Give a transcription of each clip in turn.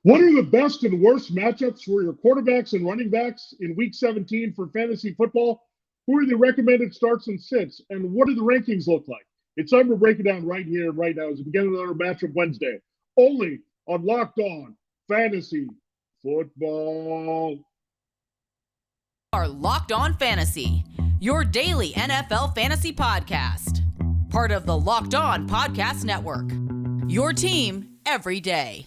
What are the best and worst matchups for your quarterbacks and running backs in Week 17 for fantasy football? Who are the recommended starts and sits? And what do the rankings look like? It's time to break it down right here and right now as we begin another Matchup Wednesday, only on Locked On Fantasy Football. Are Locked On Fantasy, your daily NFL fantasy podcast. Part of the Locked On Podcast Network. Your team every day.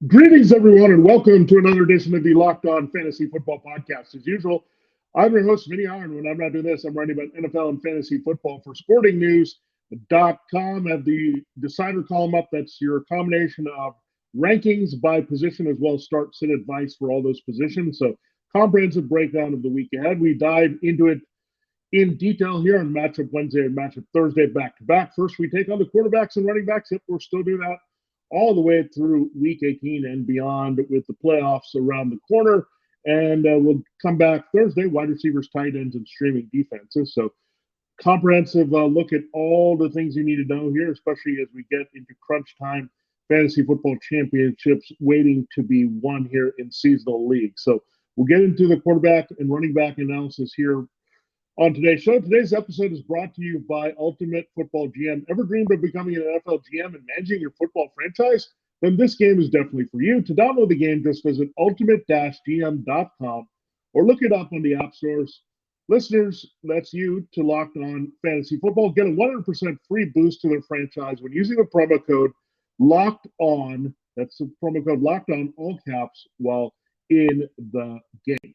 Greetings, everyone, and welcome to another edition of the Locked On Fantasy Football Podcast. As usual, I'm your host, Vinnie Iyer, and when I'm not doing this, I'm writing about NFL and fantasy football for sportingnews.com. I have the Decider column up. That's your combination of rankings by position as well as start-sit advice for all those positions. So, comprehensive breakdown of the week ahead. We dive into it in detail here on Matchup Wednesday and Matchup Thursday back-to-back. First, we take on the quarterbacks and running backs. Yep, we're still doing that all the way through Week 18 and beyond with the playoffs around the corner. And we'll come back Thursday, wide receivers, tight ends, and streaming defenses. So comprehensive look at all the things you need to know here, especially as we get into crunch time, fantasy football championships waiting to be won here in seasonal leagues. So we'll get into the quarterback and running back analysis here on today's show. Today's episode is brought to you by Ultimate Football GM. Ever dreamed of becoming an NFL GM and managing your football franchise? Then this game is definitely for you. To download the game, just visit ultimate-gm.com or look it up on the app stores. Listeners, that's you to Locked On Fantasy Football. Get a 100% free boost to their franchise when using the promo code Locked On. That's the promo code Locked On, all caps, while in the game.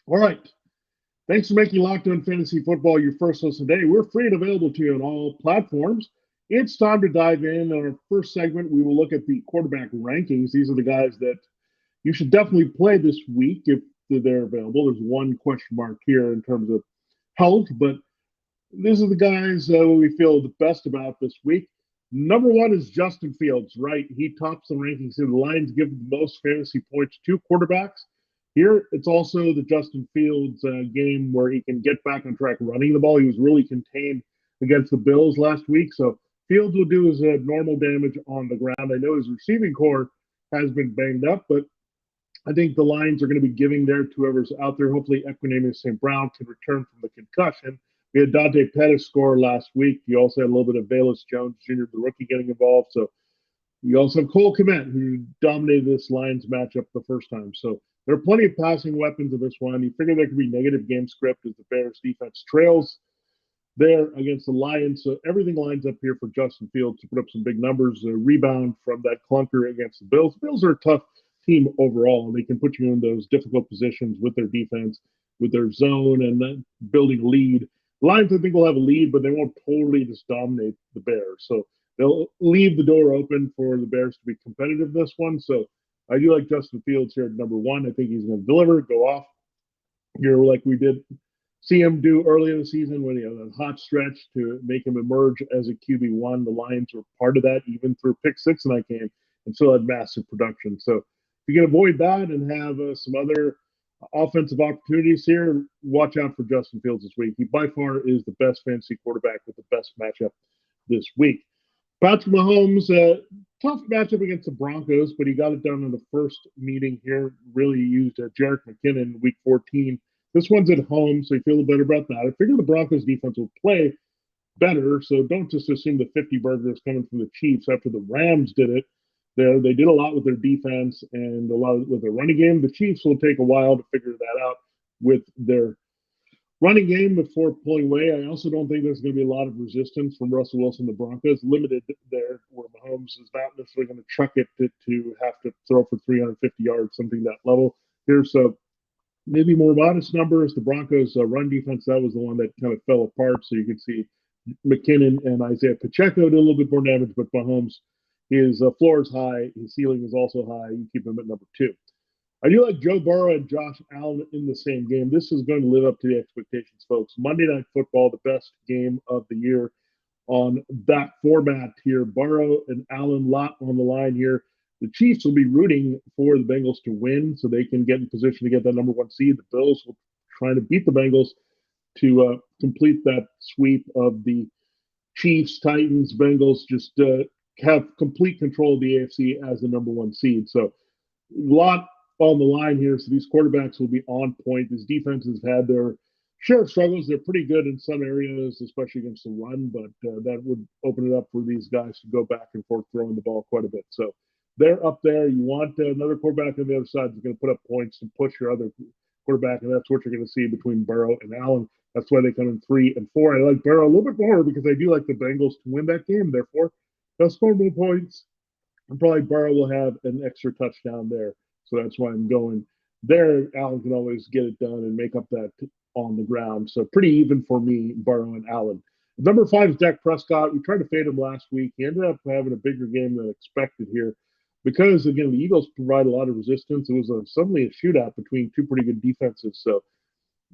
All right. Thanks for making Locked On Fantasy Football your first listen today. We're free and available to you on all platforms. It's time to dive in. On our first segment, we will look at the quarterback rankings. These are the guys that you should definitely play this week if they're available. There's one question mark here in terms of health, but these are the guys we feel the best about this week. Number one is Justin Fields, right? He tops the rankings here. The Lions give the most fantasy points to quarterbacks. Here, it's also the Justin Fields game where he can get back on track running the ball. He was really contained against the Bills last week, so Fields will do his normal damage on the ground. I know his receiving core has been banged up, but I think the Lions are going to be giving there to whoever's out there. Hopefully, Equanimeous St. Brown can return from the concussion. We had Dante Pettis score last week. You also had a little bit of Velus Jones Jr., the rookie, getting involved. So you also have Cole Kmet, who dominated this Lions matchup the first time. So there are plenty of passing weapons in this one. You figure there could be negative game script as the Bears defense trails there against the Lions. So everything lines up here for Justin Fields to put up some big numbers, a rebound from that clunker against the Bills. The Bills are a tough team overall, and they can put you in those difficult positions with their defense, with their zone, and then building lead. The Lions, I think, will have a lead, but they won't totally just dominate the Bears. So they'll leave the door open for the Bears to be competitive this one. So I do like Justin Fields here at number one. I think he's going to deliver, go off here like we did see him do early in the season when he had a hot stretch to make him emerge as a QB1. The Lions were part of that even through pick six in that game and still had massive production. So if you can avoid that and have some other offensive opportunities here, watch out for Justin Fields this week. He by far is the best fantasy quarterback with the best matchup this week. Patrick Mahomes, tough matchup against the Broncos, but he got it done in the first meeting here. Really used Jerick McKinnon week 14. This one's at home, so you feel better about that. I figure the Broncos defense will play better, so don't just assume the 50 burger is coming from the Chiefs after the Rams did it. They did a lot with their defense and a lot with their running game. The Chiefs will take a while to figure that out with their running game before pulling away. I also don't think there's going to be a lot of resistance from Russell Wilson. The Broncos limited there, where Mahomes is not necessarily going to chuck it to have to throw for 350 yards, something that level here. So maybe more modest numbers. The Broncos run defense, that was the one that kind of fell apart. So you could see McKinnon and Isaiah Pacheco did a little bit more damage, but Mahomes, his floor is high. His ceiling is also high. You keep him at number two. I do like Joe Burrow and Josh Allen in the same game. This is going to live up to the expectations, folks. Monday Night Football, the best game of the year on that format here. Burrow and Allen, lot on the line here. The Chiefs will be rooting for the Bengals to win so they can get in position to get that number one seed. The Bills will try to beat the Bengals to complete that sweep of the Chiefs, Titans, Bengals, just have complete control of the AFC as the number one seed. So a lot on the line here. So these quarterbacks will be on point. These defenses had their share of struggles. They're pretty good in some areas, especially against the run, but that would open it up for these guys to go back and forth throwing the ball quite a bit. So they're up there. You want another quarterback on the other side that's going to put up points and push your other quarterback, and that's what you're going to see between Burrow and Allen. That's why they come in 3 and 4. I like Burrow a little bit more because I do like the Bengals to win that game. Therefore, they'll score more points, and probably Burrow will have an extra touchdown there. So that's why I'm going there. Allen can always get it done and make up that on the ground. So pretty even for me, Burrow and Allen. Number 5 is Dak Prescott. We tried to fade him last week. He ended up having a bigger game than expected here because, again, the Eagles provide a lot of resistance. It was suddenly a shootout between two pretty good defenses. So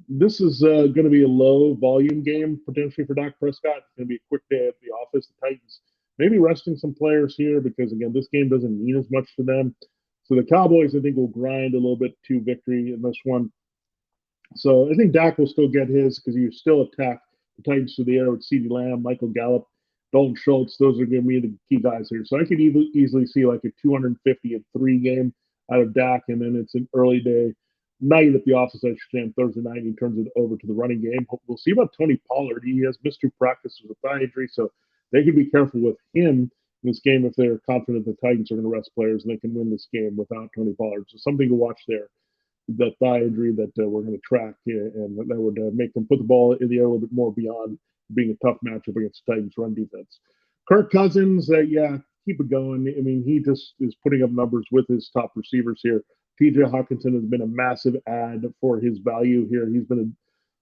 this is going to be a low volume game potentially for Dak Prescott. It's going to be a quick day at the office. The Titans maybe resting some players here because, again, this game doesn't mean as much to them. So the Cowboys, I think, will grind a little bit to victory in this one. So I think Dak will still get his because you still attack the Titans through the air with CeeDee Lamb, Michael Gallup, Dalton Schultz. Those are going to be the key guys here. So I could easily see like a 250-3 game out of Dak, and then it's an early day night at the office, I should say, on Thursday night. He turns it over to the running game. We'll see about Tony Pollard. He has missed 2 practices with a thigh injury, so they can be careful with him in this game if they're confident the Titans are going to rest players and they can win this game without Tony Pollard. So something to watch there. That thigh injury that we're going to track, and that would make them put the ball in the air a little bit more beyond being a tough matchup against the Titans' run defense. Kirk Cousins, keep it going. I mean, he just is putting up numbers with his top receivers here. T.J. Hawkinson has been a massive add for his value here. He's been a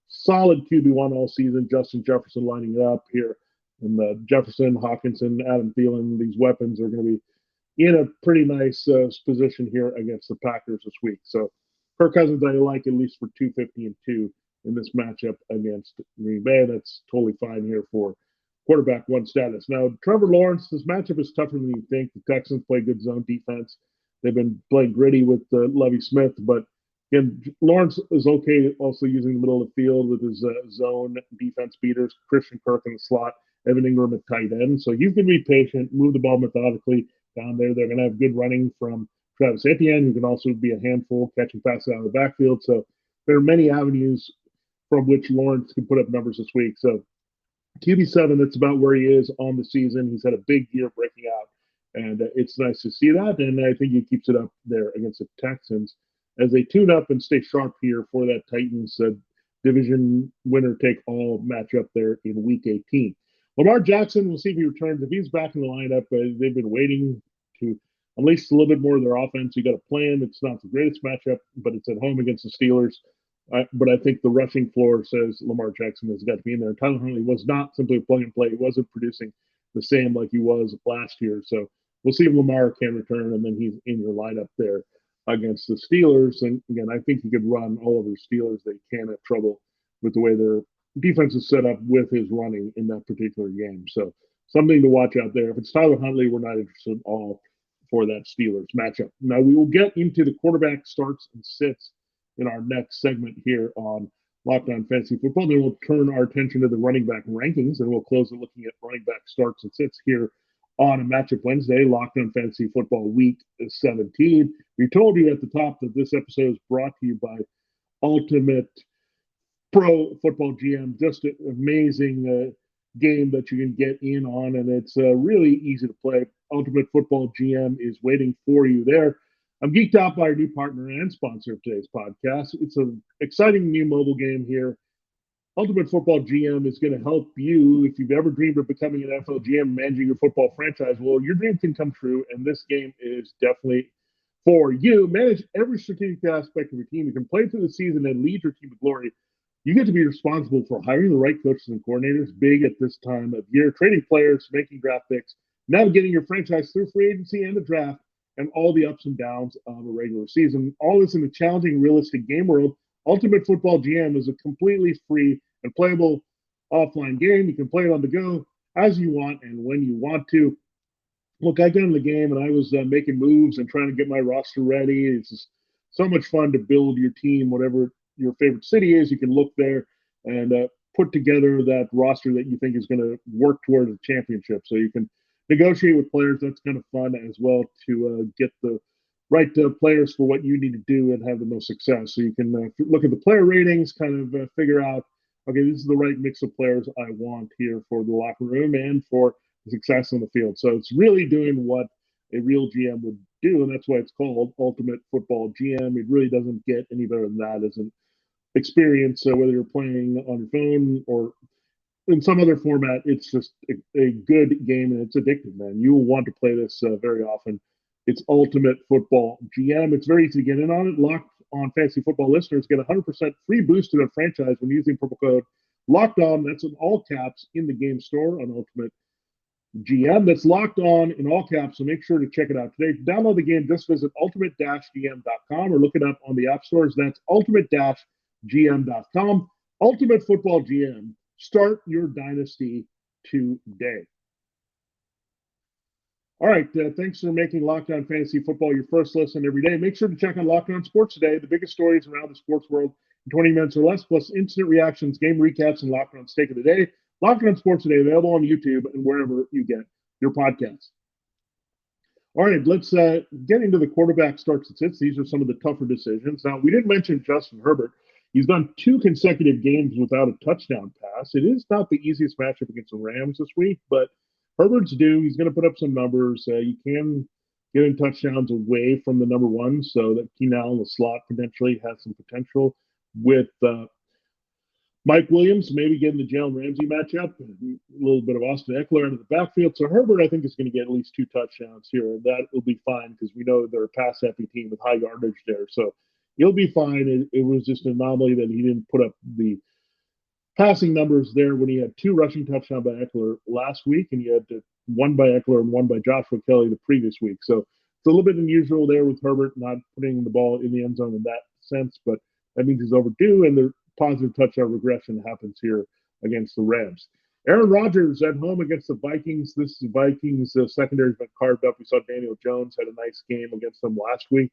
solid QB1 all season. Justin Jefferson lining it up here. And Jefferson, Hawkinson, Adam Thielen, these weapons are going to be in a pretty nice position here against the Packers this week. So Kirk Cousins, I like at least for 250-2 in this matchup against Green Bay. That's totally fine here for quarterback 1 status. Now, Trevor Lawrence, this matchup is tougher than you think. The Texans play good zone defense. They've been playing gritty with Lovie Smith, but again, Lawrence is okay also using the middle of the field with his zone defense beaters, Christian Kirk in the slot, Evan Ingram at tight end. So you can be patient, move the ball methodically down there. They're going to have good running from Travis Etienne, who can also be a handful, catching passes out of the backfield. So there are many avenues from which Lawrence can put up numbers this week. So QB7, that's about where he is on the season. He's had a big year breaking out, and it's nice to see that. And I think he keeps it up there against the Texans as they tune up and stay sharp here for that Titans division winner-take-all matchup there in Week 18. Lamar Jackson, we'll see if he returns. If he's back in the lineup, they've been waiting to unleash a little bit more of their offense. You got a plan. It's not the greatest matchup, but it's at home against the Steelers. But I think the rushing floor says Lamar Jackson has got to be in there. Tyler Huntley was not simply a plug and play. He wasn't producing the same like he was last year. So we'll see if Lamar can return, and then he's in your lineup there against the Steelers. And again, I think he could run all over the Steelers. They can have trouble with the way their defense is set up with his running in that particular game. So something to watch out there. If it's Tyler Huntley, we're not interested at all for that Steelers matchup. Now, we will get into the quarterback starts and sits in our next segment here on Locked On Fantasy Football. Then we'll turn our attention to the running back rankings, and we'll close it looking at running back starts and sits here on a Matchup Wednesday, Locked On Fantasy Football Week 17. We told you at the top that this episode is brought to you by Ultimate Pro Football GM. Just an amazing game that you can get in on, and it's really easy to play. Ultimate Football GM is waiting for you there. I'm geeked out by our new partner and sponsor of today's podcast. It's an exciting new mobile game here. Ultimate Football GM is going to help you if you've ever dreamed of becoming an NFL GM, managing your football franchise. Well, your dream can come true, and this game is definitely for you. Manage every strategic aspect of your team. You can play through the season and lead your team to glory. You get to be responsible for hiring the right coaches and coordinators, big at this time of year, trading players, making draft picks, navigating your franchise through free agency and the draft. and all the ups and downs of a regular season. All this in a challenging, realistic game world. Ultimate Football GM is a completely free and playable offline game. You can play it on the go as you want and when you want to. Look, I got in the game and I was making moves and trying to get my roster ready. It's just so much fun to build your team, whatever your favorite city is. You can look there and put together that roster that you think is going to work toward a championship. So you can negotiate with players. That's kind of fun as well to get the right players for what you need to do and have the most success. So you can look at the player ratings, kind of figure out, okay, this is the right mix of players I want here for the locker room and for success on the field. So it's really doing what a real GM would do, and that's why it's called Ultimate Football GM. It really doesn't get any better than that as an experience. So whether you're playing on your phone or in some other format, it's just a good game and it's addictive, man. You will want to play this very often. It's Ultimate Football GM. It's very easy to get in on it. Locked On Fantasy Football listeners get 100% free boost to their franchise when using promo code Locked On. That's in all caps in the game store on Ultimate GM. That's Locked On in all caps, so make sure to check it out today. To download the game, just visit ultimate-gm.com or look it up on the app stores. That's ultimate-gm.com. Ultimate Football GM. Start your dynasty today. All right, thanks for making Locked On Fantasy Football your first listen every day. Make sure to check out Locked On Sports Today, the biggest stories around the sports world in 20 minutes or less, plus instant reactions, game recaps, and Locked On Stake of the Day. Locked On Sports Today, available on YouTube and wherever you get your podcasts. All right, let's get into the quarterback starts and sits. These are some of the tougher decisions. Now, we didn't mention Justin Herbert. He's done 2 consecutive games without a touchdown pass. It is not the easiest matchup against the Rams this week, but Herbert's due. He's going to put up some numbers. You can get in touchdowns away from the number one, so that Keenan Allen, the slot, potentially has some potential with Mike Williams, maybe getting the Jalen Ramsey matchup, a little bit of Austin Eckler into the backfield. So Herbert, I think, is going to get at least 2 touchdowns here, and that will be fine because we know they're a pass-happy team with high yardage there. So he'll be fine. It was just an anomaly that he didn't put up the passing numbers there when he had 2 rushing touchdowns by Eckler last week, and he had one by Eckler and one by Joshua Kelly the previous week. So it's a little bit unusual there with Herbert not putting the ball in the end zone in that sense, but that means he's overdue, and the positive touchdown regression happens here against the Rams. Aaron Rodgers at home against the Vikings. This is the Vikings secondary's been carved up. We saw Daniel Jones had a nice game against them last week.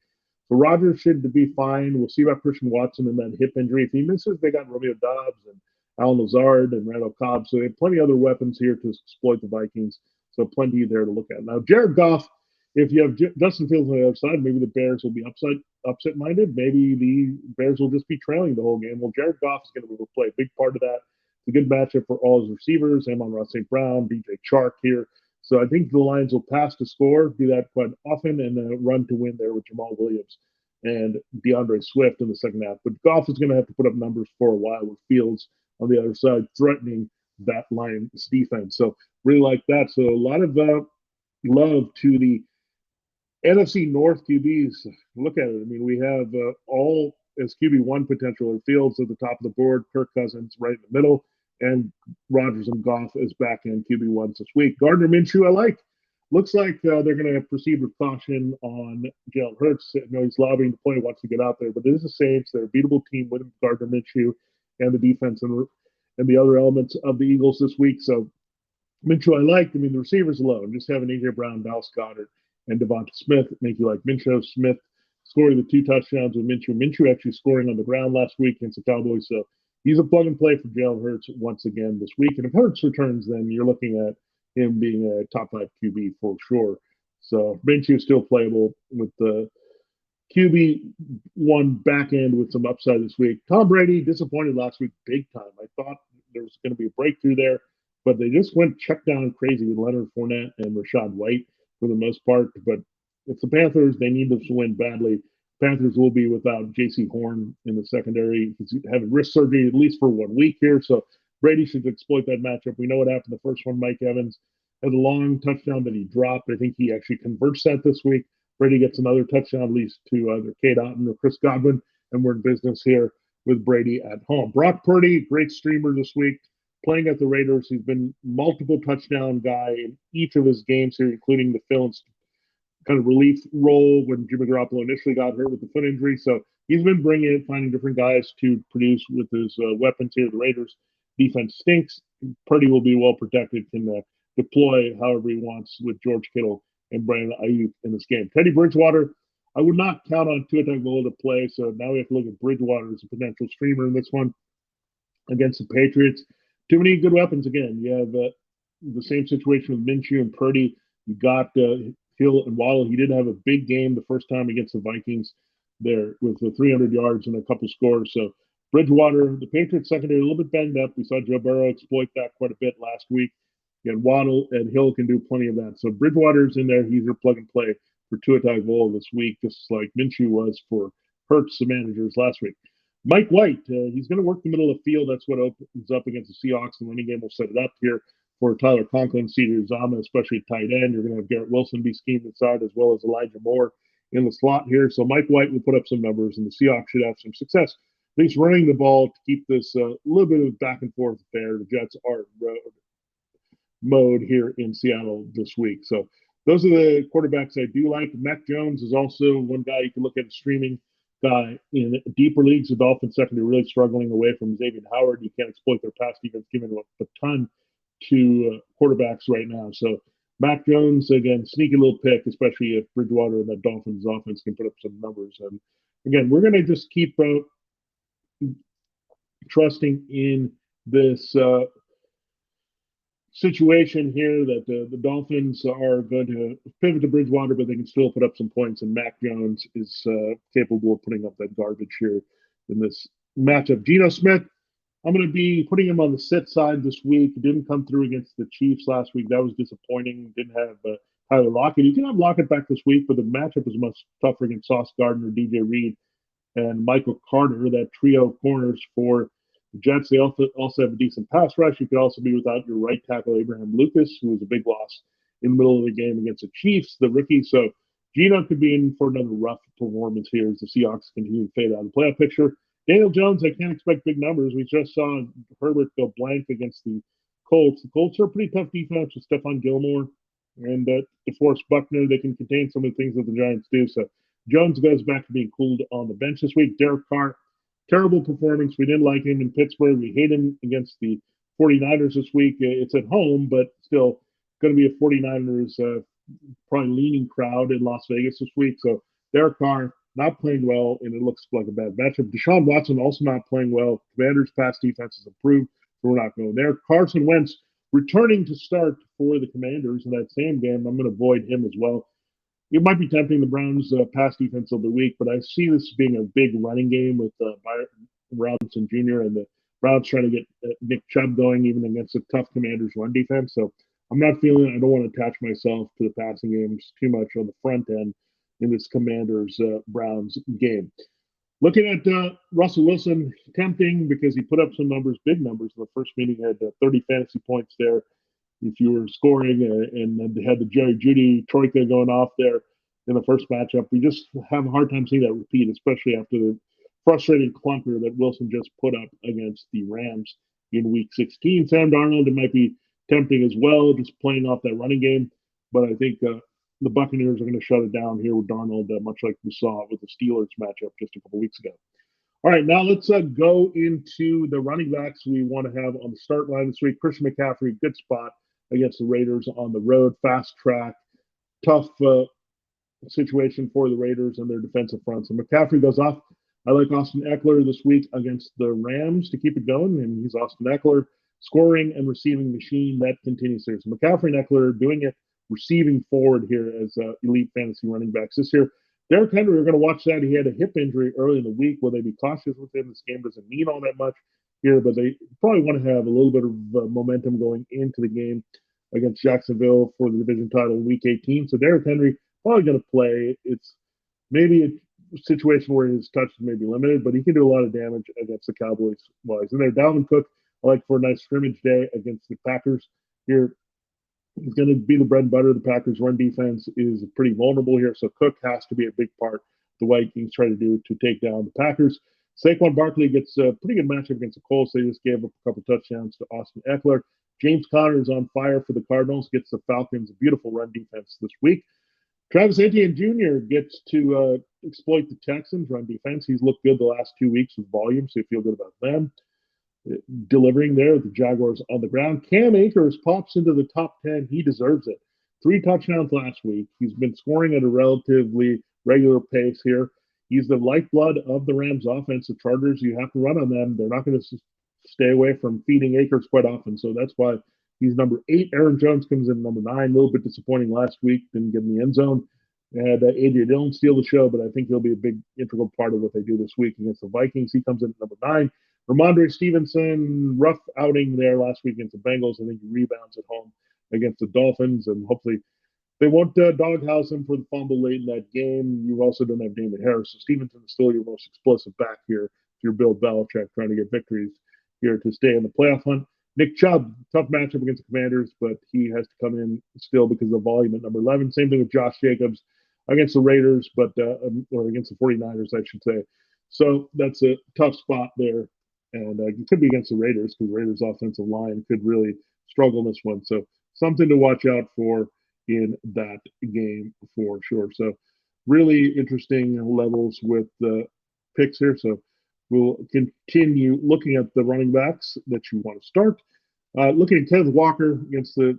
So Rodgers should be fine. We'll see about Christian Watson and that hip injury. If he misses, they got Romeo Doubs and Alan Lazard and Randall Cobb. So they have plenty of other weapons here to exploit the Vikings. So plenty there to look at. Now, Jared Goff, if you have Justin Fields on the other side, maybe the Bears will be upset-minded. Maybe the Bears will just be trailing the whole game. Well, Jared Goff is going to be able to play a big part of that. It's a good matchup for all his receivers, Amon-Ra St. Brown, DJ Chark here. So I think the Lions will pass to score, do that quite often, and run to win there with Jamal Williams and DeAndre Swift in the second half. But Goff is going to have to put up numbers for a while with Fields on the other side, threatening that Lions defense. So really like that. So a lot of love to the NFC North QBs. Look at it. I mean, we have all as QB1 potential or Fields at the top of the board, Kirk Cousins right in the middle, and Rodgers and Goff as back-end QB1s this week. Gardner Minshew, I like. Looks like they're going to proceed with caution on Jalen Hurts. I know he's lobbying to play, wants to get out there, but it is the Saints. They're a beatable team with Gardner Minshew and the defense and the other elements of the Eagles this week. So Minshew I like. I mean, the receivers alone, just having A.J. Brown, Dallas Goedert, and Devonta Smith make you like Minshew. Smith scoring the 2 touchdowns with Minshew. Minshew actually scoring on the ground last week against the Cowboys. So he's a plug-and-play for Jalen Hurts once again this week. And if Hurts returns, then you're looking at him being a top 5 QB for sure. So Minshew is still playable with the QB1 back end with some upside this week. Tom Brady disappointed last week big time. I thought there was going to be a breakthrough there, but they just went check down crazy with Leonard Fournette and Rachaad White for the most part. But it's the Panthers. They need to win badly. Panthers will be without J.C. Horn in the secondary. He's having wrist surgery at least for 1 week here, so Brady should exploit that matchup. We know what happened the first one. Mike Evans had a long touchdown that he dropped. I think he actually converts that this week. Brady gets another touchdown, at least to either Cade Otton or Chris Godwin, and we're in business here with Brady at home. Brock Purdy, great streamer this week, playing at the Raiders. He's been multiple touchdown guy in each of his games here, including the Phillies kind of relief role when Jimmy Garoppolo initially got hurt with the foot injury. So he's been bringing it, finding different guys to produce with his weapons here. The Raiders' defense stinks. Purdy will be well protected, can deploy however he wants with George Kittle and Brandon Ayuk in this game. Teddy Bridgewater, I would not count on Tua Tagovailoa to play, so now we have to look at Bridgewater as a potential streamer in this one against the Patriots. Too many good weapons again. You have the same situation with Minshew and Purdy. You got Hill and Waddle. He did have a big game the first time against the Vikings there with the 300 yards and a couple scores. So Bridgewater, the Patriots secondary, a little bit banged up. We saw Joe Burrow exploit that quite a bit last week. And Waddle and Hill can do plenty of that. So Bridgewater's in there. He's your plug and play for Tua Tagovailoa this week, just like Minshew was for Hurts, the managers last week. Mike White, he's going to work the middle of the field. That's what opens up against the Seahawks. The running game will set it up here for Tyler Conklin, C.J. Uzomah, especially at tight end. You're going to have Garrett Wilson be schemed inside as well as Elijah Moore in the slot here. So Mike White will put up some numbers, and the Seahawks should have some success, at least running the ball to keep this a little bit of back and forth affair. The Jets are road mode here in Seattle this week. So those are the quarterbacks I do like. Mac Jones is also one guy you can look at a streaming guy in deeper leagues. The Dolphins secondary really struggling away from Xavier Howard. You can't exploit their pass defense, giving a ton to quarterbacks right now. So Mac Jones, again, sneaky little pick, especially if Bridgewater and that Dolphins offense can put up some numbers. And again, we're going to just keep trusting in this situation here that the Dolphins are going to pivot to Bridgewater, but they can still put up some points, and Mac Jones is capable of putting up that garbage here in this matchup. Geno Smith, I'm going to be putting him on the sit side this week. He didn't come through against the Chiefs last week. That was disappointing. Didn't have Tyler Lockett. You can have Lockett back this week, but the matchup is much tougher against Sauce Gardner, DJ Reed, and Michael Carter, that trio of corners for the Jets. They also have a decent pass rush. You could also be without your right tackle, Abraham Lucas, who was a big loss in the middle of the game against the Chiefs, the rookie. So Geno could be in for another rough performance here as the Seahawks continue to fade out of the playoff picture. Daniel Jones, I can't expect big numbers. We just saw Herbert go blank against the Colts. The Colts are a pretty tough defense with Stephon Gilmore and DeForest Buckner. They can contain some of the things that the Giants do. So Jones goes back to being cooled on the bench this week. Derek Carr, terrible performance. We didn't like him in Pittsburgh. We hate him against the 49ers this week. It's at home, but still going to be a 49ers probably leaning crowd in Las Vegas this week. So Derek Carr not playing well, and it looks like a bad matchup. Deshaun Watson also not playing well. Commanders' pass defense has improved, so we're not going there. Carson Wentz returning to start for the Commanders in that same game. I'm going to avoid him as well. It might be tempting. The Browns' pass defense will be weak, but I see this being a big running game with Byron Robinson Jr. and the Browns trying to get Nick Chubb going even against a tough Commanders' run defense. So I'm not feeling it. I don't want to attach myself to the passing games too much on the front end in this Commanders-Browns game. Looking at Russell Wilson, tempting because he put up some numbers, big numbers in the first meeting. He had 30 fantasy points there if you were scoring, and they had the Jerry Jeudy troika going off there in the first matchup. We just have a hard time seeing that repeat, especially after the frustrating clunker that Wilson just put up against the Rams in Week 16. Sam Darnold, it might be tempting as well, just playing off that running game, but I think the Buccaneers are going to shut it down here with Darnold, much like we saw with the Steelers matchup just a couple weeks ago. All right, now let's go into the running backs we want to have on the start line this week. Christian McCaffrey, good spot against the Raiders on the road, fast track, tough situation for the Raiders and their defensive front. So McCaffrey goes off. I like Austin Eckler this week against the Rams to keep it going, and he's Austin Eckler, scoring and receiving machine. That continues here. So McCaffrey and Eckler doing it, receiving forward here as elite fantasy running backs this year. Derrick Henry, we're going to watch that. He had a hip injury early in the week. Will they be cautious with him? This game doesn't mean all that much here, but they probably want to have a little bit of momentum going into the game against Jacksonville for the division title in Week 18. So Derrick Henry probably going to play. It's maybe a situation where his touch may be limited, but he can do a lot of damage against the Cowboys. Wise. And there, Dalvin Cook, I like for a nice scrimmage day against the Packers here. He's going to be the bread and butter. The Packers' run defense is pretty vulnerable here, so Cook has to be a big part the Vikings try to do to take down the Packers. Saquon Barkley gets a pretty good matchup against the Colts. They just gave up a couple touchdowns to Austin Eckler. James Conner is on fire for the Cardinals, gets the Falcons a beautiful run defense this week. Travis Etienne Jr. gets to exploit the Texans' run defense. He's looked good the last 2 weeks with volume, so you feel good about them. Delivering there, the Jaguars on the ground. Cam Akers pops into the top 10. He deserves it. 3 touchdowns last week. He's been scoring at a relatively regular pace here. He's the lifeblood of the Rams offense. The Chargers, you have to run on them. They're not going to stay away from feeding Akers quite often, so that's why he's number 8. Aaron Jones comes in number 9. A little bit disappointing last week. Didn't get in the end zone. Had A.J. Dillon steal the show, but I think he'll be a big integral part of what they do this week against the Vikings. He comes in at number 9. Ramondre Stevenson, rough outing there last week against the Bengals. I think he rebounds at home against the Dolphins, and hopefully they won't doghouse him for the fumble late in that game. You also don't have Damon Harris. So Stevenson is still your most explosive back here if you're Bill Belichick trying to get victories here to stay in the playoff hunt. Nick Chubb, tough matchup against the Commanders, but he has to come in still because of volume at number 11. Same thing with Josh Jacobs against the Raiders, but or against the 49ers, I should say. So that's a tough spot there. And it could be against the Raiders because the Raiders' offensive line could really struggle in this one. So something to watch out for in that game for sure. So really interesting levels with the picks here. So we'll continue looking at the running backs that you want to start. Looking at Kenneth Walker against the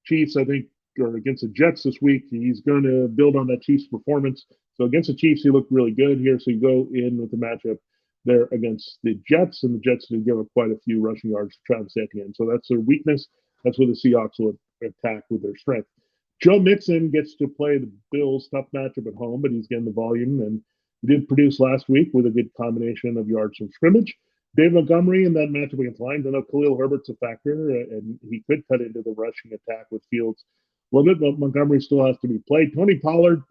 Chiefs, I think, or against the Jets this week, he's going to build on that Chiefs performance. So against the Chiefs, he looked really good here. So you go in with the matchup there against the Jets, and the Jets did give up quite a few rushing yards to Travis Etienne. So that's their weakness. That's where the Seahawks will attack with their strength. Joe Mixon gets to play the Bills' tough matchup at home, but he's getting the volume, and he did produce last week with a good combination of yards from scrimmage. Dave Montgomery in that matchup against the Lions. I know Khalil Herbert's a factor, and he could cut into the rushing attack with Fields a little bit, but Montgomery still has to be played. Tony Pollard,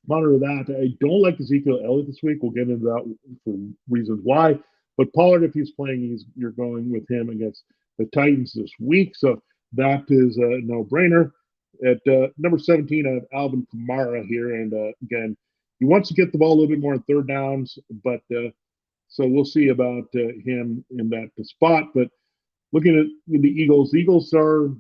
monitor that. I don't like Ezekiel Elliott this week. We'll get into that for reasons why. But Pollard, if he's playing, you're going with him against the Titans this week. So that is a no-brainer. At number 17, I have Alvin Kamara here. And again, he wants to get the ball a little bit more on third downs, but so we'll see about him in that spot. But looking at the Eagles are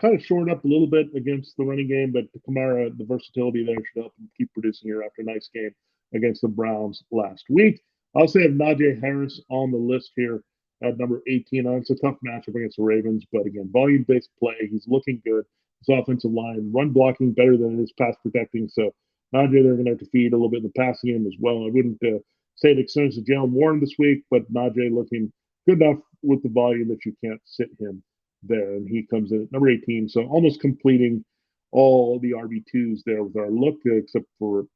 kind of shored up a little bit against the running game, but Kamara, the versatility there should help him keep producing here after a nice game against the Browns last week. I also have Najee Harris on the list here at number 18. It's a tough matchup against the Ravens, but again, volume-based play. He's looking good. His offensive line, run blocking better than his pass protecting. So Najee, they're going to have to feed a little bit in the passing game as well. I wouldn't say it extends to Jalen Warren this week, but Najee looking good enough with the volume that you can't sit him there. And he comes in at number 18. So almost completing all the RB2s there with our look, except for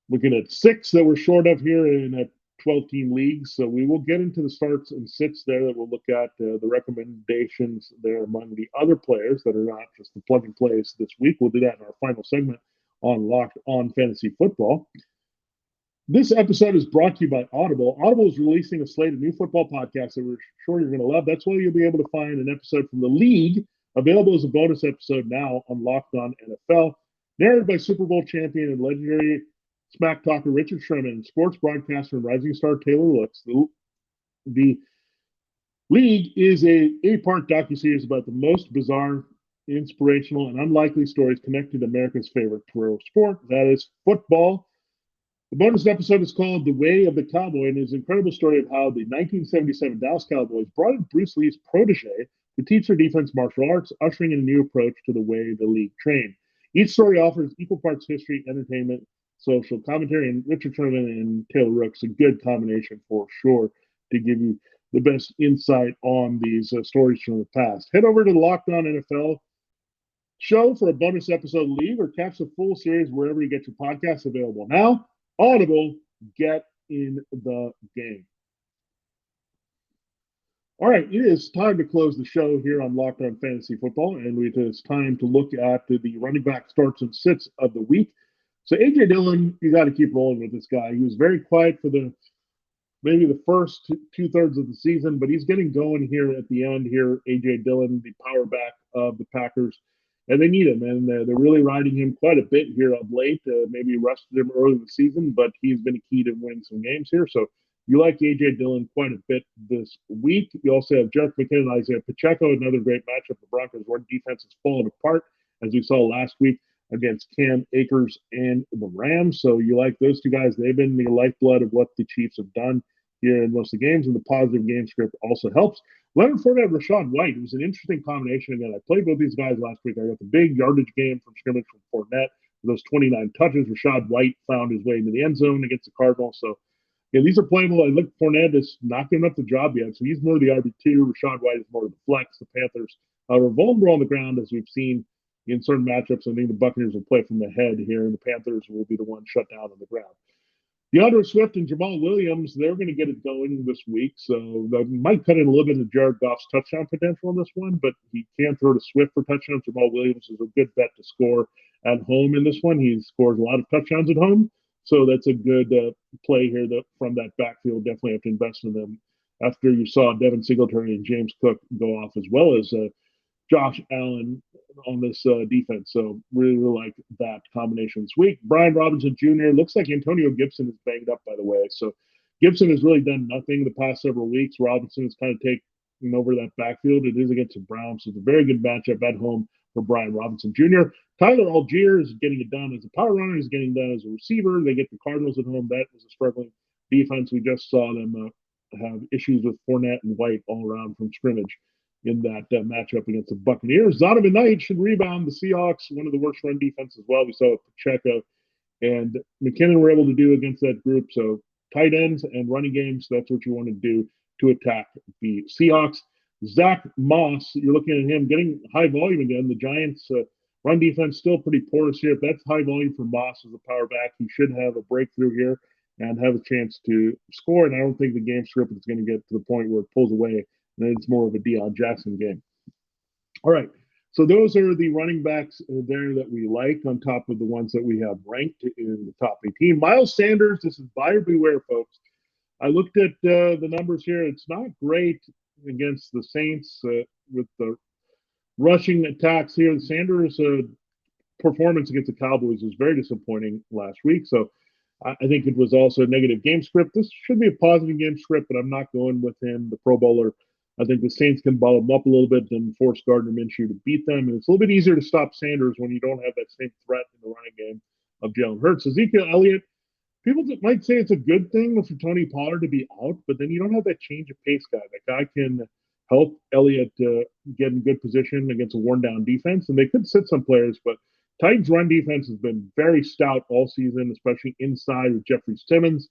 looking at 6 that we're short of here in a 12-team league. So we will get into the starts and sits there that we'll look at the recommendations there among the other players that are not just the plug and plays this week. We'll do that in our final segment on Locked On Fantasy Football. This episode is brought to you by Audible. Audible is releasing a slate of new football podcasts that we're sure you're going to love. That's why you'll be able to find an episode from the league available as a bonus episode now on Locked On NFL, narrated by Super Bowl champion and legendary smack talker Richard Sherman, sports broadcaster and rising star Taylor Looks. The league is a 8-part docuseries about the most bizarre, inspirational, and unlikely stories connected to America's favorite pro sport, that is football. The bonus episode is called The Way of the Cowboy, and is an incredible story of how the 1977 Dallas Cowboys brought in Bruce Lee's protege to teach their defense martial arts, ushering in a new approach to the way the league trained. Each story offers equal parts history, entertainment, social commentary, and Richard Sherman and Taylor Rooks, a good combination for sure to give you the best insight on these stories from the past. Head over to the Locked On NFL show for a bonus episode league, or catch the full series wherever you get your podcasts. Available now. Audible, get in the game. All right, it is time to close the show here on Locked On Fantasy Football, and it is time to look at the running back starts and sits of the week. So A.J. Dillon, you got to keep rolling with this guy. He was very quiet for maybe the first two-thirds of the season, but he's getting going here at the end here. A.J. Dillon, the power back of the Packers, and they need him, and they're really riding him quite a bit here of late. Maybe rested him early in the season, but he's been a key to winning some games here. So you like A.J. Dillon quite a bit this week. You also have Jerick McKinnon and Isaiah Pacheco, another great matchup. The Broncos' run defense is falling apart, as we saw last week against Cam Akers and the Rams. So you like those two guys. They've been the lifeblood of what the Chiefs have done here in most of the games, and the positive game script also helps. Leonard Fournette, Rachaad White. It was an interesting combination. Again, I played both these guys last week. I got the big yardage game from scrimmage from Fournette. Those 29 touches. Rachaad White found his way into the end zone against the Cardinals. So, yeah, these are playable. I look, Fournette is not giving up the job yet. So he's more the RB2. Rachaad White is more of the flex. The Panthers are vulnerable on the ground, as we've seen in certain matchups. I think the Buccaneers will play from the head here, and the Panthers will be the one shut down on the ground. DeAndre Swift and Jamal Williams, they're going to get it going this week. So they might cut in a little bit of Jared Goff's touchdown potential on this one, but he can throw to Swift for touchdowns. Jamal Williams is a good bet to score at home in this one. He scores a lot of touchdowns at home. So that's a good play here from that backfield. Definitely have to invest in them after you saw Devin Singletary and James Cook go off, as well as Josh Allen on this defense. So really like that combination this week. Brian Robinson Jr. Looks like Antonio Gibson is banged up, by the way. So Gibson has really done nothing the past several weeks. Robinson is kind of taking over that backfield. It is against the Browns. So it's a very good matchup at home for Brian Robinson Jr. Tyler Algier is getting it done as a power runner. He's getting done as a receiver. They get the Cardinals at home. That was a struggling defense. We just saw them have issues with Fournette and White all around from scrimmage in that matchup against the Buccaneers. Zonovan Knight should rebound the Seahawks, one of the worst run defense as well. We saw Pacheco and McKinnon were able to do against that group. So tight ends and running games, that's what you want to do to attack the Seahawks. Zach Moss, you're looking at him getting high volume again. The Giants' run defense still pretty porous here. If that's high volume for Moss as a power back, he should have a breakthrough here and have a chance to score. And I don't think the game script is going to get to the point where it pulls away. And it's more of a Deion Jackson game. All right. So those are the running backs there that we like on top of the ones that we have ranked in the top 18. Miles Sanders, this is buyer beware, folks. I looked at the numbers here. It's not great against the Saints with the rushing attacks here. Sanders' performance against the Cowboys was very disappointing last week. So I think it was also a negative game script. This should be a positive game script, but I'm not going with him, the Pro Bowler. I think the Saints can ball them up a little bit and force Gardner Minshew to beat them. And it's a little bit easier to stop Sanders when you don't have that same threat in the running game of Jalen Hurts. Ezekiel Elliott, people might say it's a good thing for Tony Pollard to be out, but then you don't have that change of pace guy. That guy can help Elliott get in good position against a worn-down defense. And they could sit some players, but Titans' run defense has been very stout all season, especially inside with Jeffrey Simmons.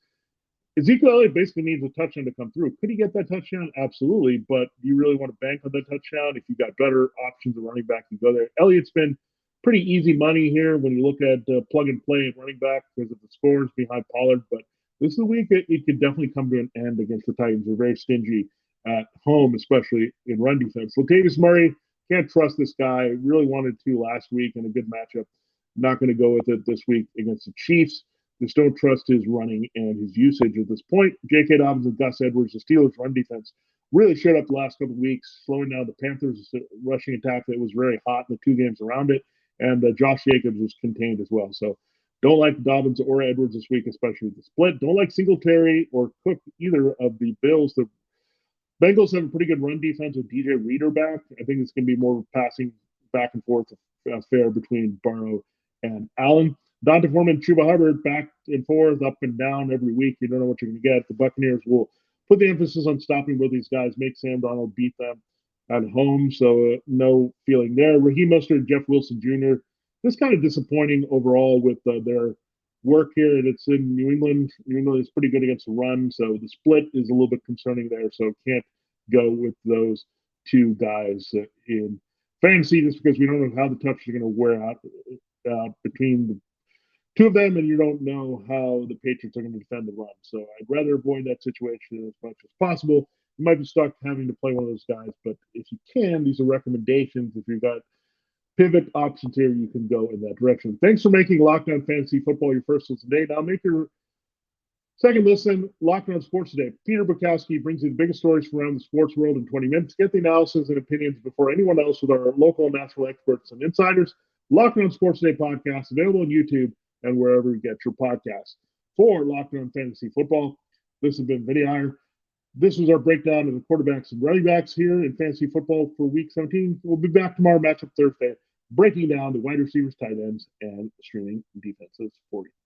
Ezekiel Elliott basically needs a touchdown to come through. Could he get that touchdown? Absolutely. But do you really want to bank on that touchdown? If you've got better options at running back, you go there. Elliott's been pretty easy money here when you look at plug and play at running back because of the scores behind Pollard. But this is a week it could definitely come to an end against the Titans. They're very stingy at home, especially in run defense. Latavius Murray, can't trust this guy. Really wanted to last week in a good matchup. Not going to go with it this week against the Chiefs. Just don't trust his running and his usage at this point. J.K. Dobbins and Gus Edwards, the Steelers' run defense, really showed up the last couple of weeks, slowing down the Panthers' rushing attack that was very hot in the two games around it. And Josh Jacobs was contained as well. So don't like Dobbins or Edwards this week, especially with the split. Don't like Singletary or Cook, either of the Bills. The Bengals have a pretty good run defense with DJ Reader back. I think it's going to be more passing back and forth affair between Burrow and Allen. Donta Foreman, Chuba Hubbard, back and forth, up and down every week. You don't know what you're going to get. The Buccaneers will put the emphasis on stopping both these guys, make Sam Darnold beat them at home. So no feeling there. Raheem Mostert, Jeff Wilson Jr., just kind of disappointing overall with their work here. And it's in New England. New England is pretty good against the run. So the split is a little bit concerning there. So can't go with those two guys in fantasy just because we don't know how the touches are going to wear out between the two of them, and you don't know how the Patriots are going to defend the run. So I'd rather avoid that situation as much as possible. You might be stuck having to play one of those guys, but if you can, these are recommendations. If you've got pivot options here, you can go in that direction. Thanks for making Locked On Fantasy Football your first listen today. Now make your second listen, Locked On Sports Today. Peter Bukowski brings you the biggest stories from around the sports world in 20 minutes. Get the analysis and opinions before anyone else with our local and national experts and insiders. Locked On Sports Today podcast, available on YouTube and wherever you get your podcasts. For Locked On Fantasy Football, this has been Vinnie Iyer. This was our breakdown of the quarterbacks and running backs here in fantasy football for Week 17. We'll be back tomorrow, Matchup Thursday. breaking down the wide receivers, tight ends, and streaming defenses for you.